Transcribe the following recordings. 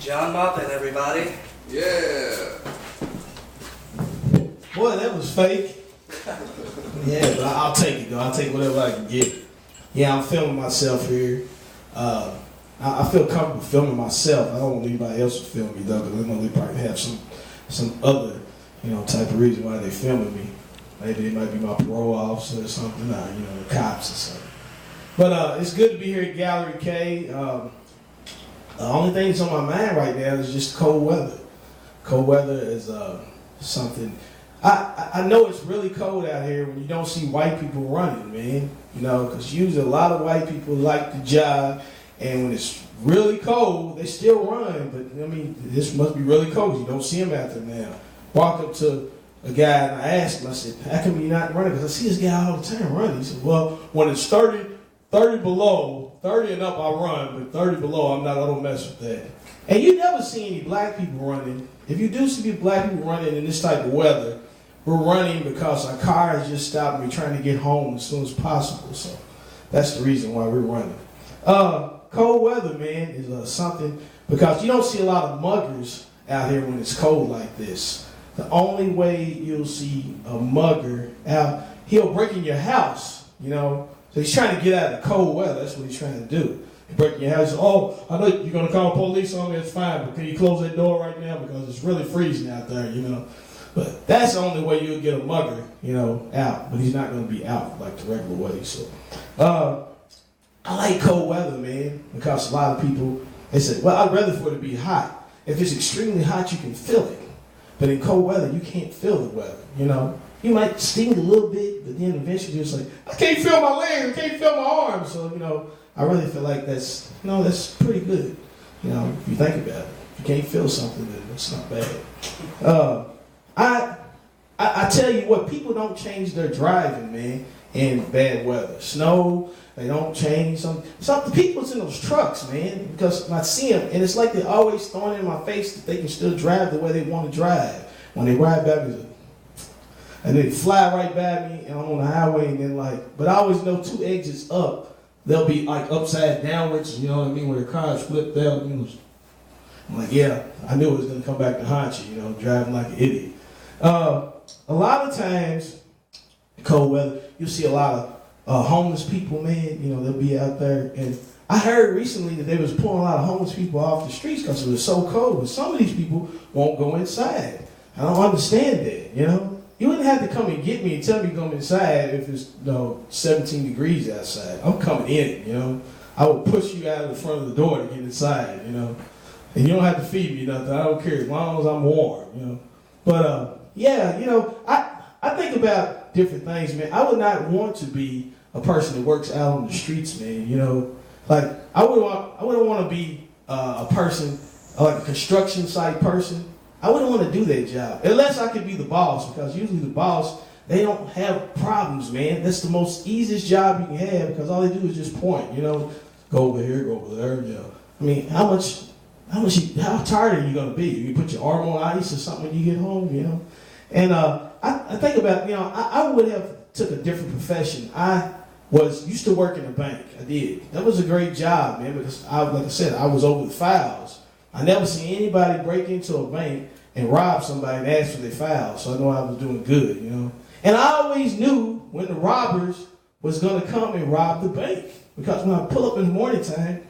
John Maupin, everybody. Yeah. Boy, that was fake. Yeah, but I'll take it though. I'll take whatever I can get. Yeah, I'm filming myself here. I feel comfortable filming myself. I don't want anybody else to film me though, because I know they probably have some other, type of reason why they filming me. Maybe it might be my parole officer or something, or, the cops or something. But it's good to be here at Gallery K. The only thing that's on my mind right now is just cold weather. Cold weather is something. I know it's really cold out here when you don't see white people running, man. Because usually a lot of white people like to jog, and when it's really cold, they still run. But this must be really cold. You don't see them out there now. Walk up to a guy and I asked him, I said, how come you're not running? Because I see this guy all the time running. He said, well, when it's 30 below, 30 and up I run, but 30 below I don't mess with that. And you never see any black people running. If you do see black people running in this type of weather, we're running because our car has just stopped and we're trying to get home as soon as possible. So that's the reason why we're running. Cold weather, man, is something, because you don't see a lot of muggers out here when it's cold like this. The only way you'll see a mugger out, he'll break in your house, So he's trying to get out of the cold weather. That's what he's trying to do. He break in your house. Oh, I know you're going to call police on me. It's fine, but can you close that door right now because it's really freezing out there, But that's the only way you'll get a mugger, out. But he's not going to be out like the regular way. So I like cold weather, man, because a lot of people, they say, well, I'd rather for it to be hot. If it's extremely hot, you can feel it. But in cold weather, you can't feel the weather, You might sting a little bit, but then eventually you're just like, I can't feel my legs, I can't feel my arms. So, I really feel like that's pretty good, if you think about it. If you can't feel something, then it's not bad. I tell you what, people don't change their driving, man, in bad weather. Snow, they don't change. Some the people's in those trucks, man, because I see them, and it's like they're always throwing in my face that they can still drive the way they want to drive. When they ride by me, and they fly right by me, and I'm on the highway, and then but I always know 2 exits up, they'll be like upside downwards, where the cars flip down. I'm like, yeah, I knew it was going to come back to haunt you, driving like an idiot. A lot of times, cold weather, you'll see a lot of homeless people, man. They'll be out there. And I heard recently that they was pulling a lot of homeless people off the streets because it was so cold. But some of these people won't go inside. I don't understand that, You wouldn't have to come and get me and tell me to come inside if it's 17 degrees outside. I'm coming in, I will push you out of the front of the door to get inside, And you don't have to feed me nothing. I don't care as long as I'm warm, But I think about different things, man. I would not want to be a person that works out on the streets, man. I wouldn't want to be a person like a construction site person. I wouldn't want to do that job unless I could be the boss, because usually the boss, they don't have problems, man. That's the most easiest job you can have because all they do is just point, Go over here, go over there, how tired are you going to be? You put your arm on ice or something when you get home, And I think about, I would have took a different profession. I used to work in a bank. I did. That was a great job, man, because like I said, I was over the files. I never seen anybody break into a bank and rob somebody and ask for their files, so I know I was doing good, And I always knew when the robbers was going to come and rob the bank, because when I pull up in the morning time,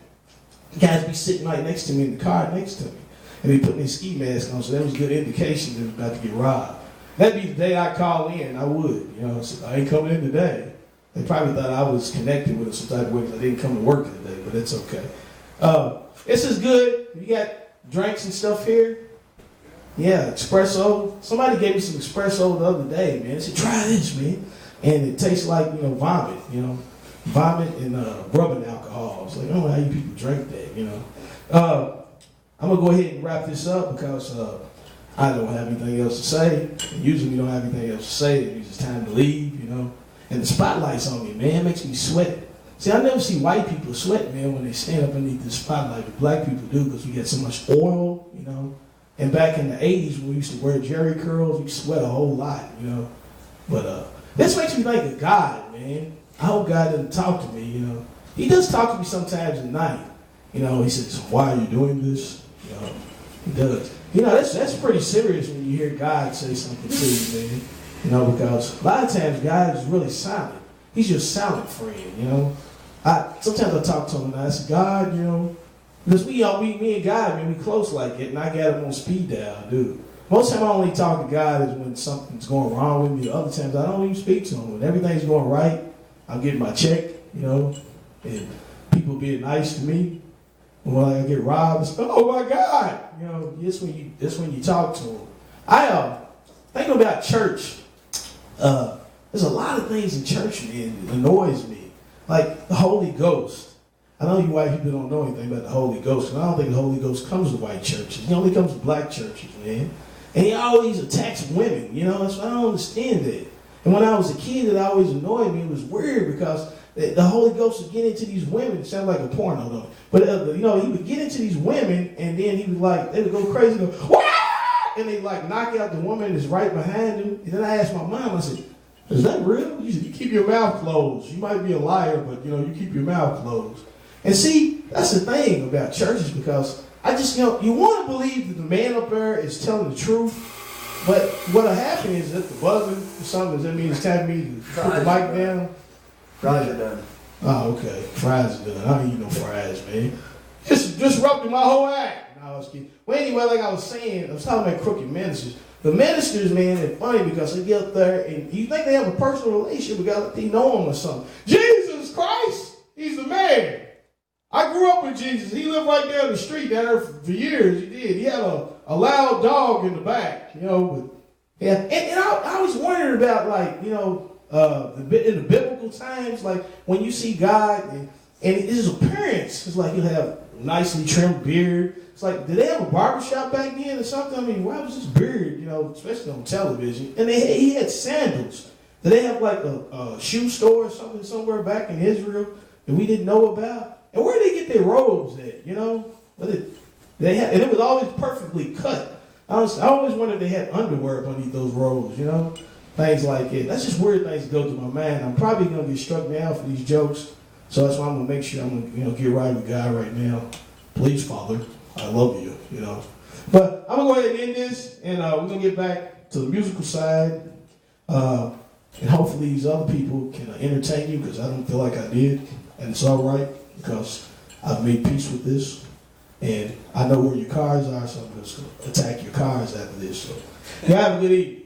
guys be sitting right next to me in the car next to me. And they putting their ski mask on, so that was a good indication they was about to get robbed. That'd be the day I call in, I would, so I ain't coming in today. They probably thought I was connected with them some type of way because I didn't come to work today, but it's okay. This is good. You got drinks and stuff here? Yeah, espresso. Somebody gave me some espresso the other day, man. They said, try this, man. And it tastes like, vomit, vomit and rubbing alcohol. I was like, I don't know how you people drink that, I'm going to go ahead and wrap this up because I don't have anything else to say. And usually we don't have anything else to say. It means it's time to leave, And the spotlight's on me, man. It makes me sweat. See, I never see white people sweat, man, when they stand up underneath the spotlight. But black people do because we get so much oil, And back in the 80s when we used to wear jerry curls, we sweat a whole lot, But this makes me think of God, man. I hope God doesn't talk to me, He does talk to me sometimes at night. He says, why are you doing this? He does. You know, that's pretty serious when you hear God say something to you, man. You know, because a lot of times God is really silent. He's your silent friend, you know. Sometimes I talk to him and I say, God, you know, because me and God, man, we close like it, and I got him on speed dial, dude. Most time I only talk to God is when something's going wrong with me. The other times I don't even speak to him. When everything's going right, I'm getting my check, you know, and people being nice to me. When I get robbed, it's, oh my God, you know, that's when you talk to him. Thinking about church, there's a lot of things in church, man, that annoys me. Like the Holy Ghost. I know you white people don't know anything about the Holy Ghost, and I don't think the Holy Ghost comes to white churches. He only comes to black churches, man. And he always attacks women, you know, so I don't understand that. And when I was a kid, it always annoyed me. It was weird because the Holy Ghost would get into these women. It sounded like a porno, though. But, you know, he would get into these women, and then he would, like, they would go crazy, go, wah! And they, like, knock out the woman that's right behind him. And then I asked my mom, I said, is that real? She said, you keep your mouth closed. You might be a liar, but, you know, you keep your mouth closed. And see, that's the thing about churches, because I just, you know, you want to believe that the man up there is telling the truth, but what'll happen is that the buzzing or something, does that mean it's time for me to put the mic down? Fries are done. Oh, okay. Fries are done. I don't eat no fries, man. Just disrupting my whole act. No, I was kidding. Well, anyway, like I was saying, I was talking about crooked ministers. The ministers, man, they're funny because they get up there and you think they have a personal relationship because they know him or something. Jesus Christ, he's the man. I grew up with Jesus. He lived right down the street down there for years. He did. He had a loud dog in the back, you know. But yeah, and I always wondered about, like, you know, in the biblical times, like when you see God and his appearance, it's like he'll have a nicely trimmed beard. It's like, did they have a barbershop back then or something? I mean, why was this beard, you know, especially on television? And he had sandals. Did they have like a shoe store or something somewhere back in Israel that we didn't know about? And where did they get their robes at, you know? They had, and it was always perfectly cut. I always wondered if they had underwear underneath those robes, you know? Things like it. That's just weird things that go through my mind. I'm probably going to get struck down for these jokes. So that's why I'm going to make sure I'm going to, you know, get right with God right now. Please, Father, I love you, you know. But I'm going to go ahead and end this, and we're going to get back to the musical side. And hopefully these other people can entertain you, because I don't feel like I did. And it's all right, because I've made peace with this. And I know where your cars are, so I'm just going to attack your cars after this. So you have a good evening.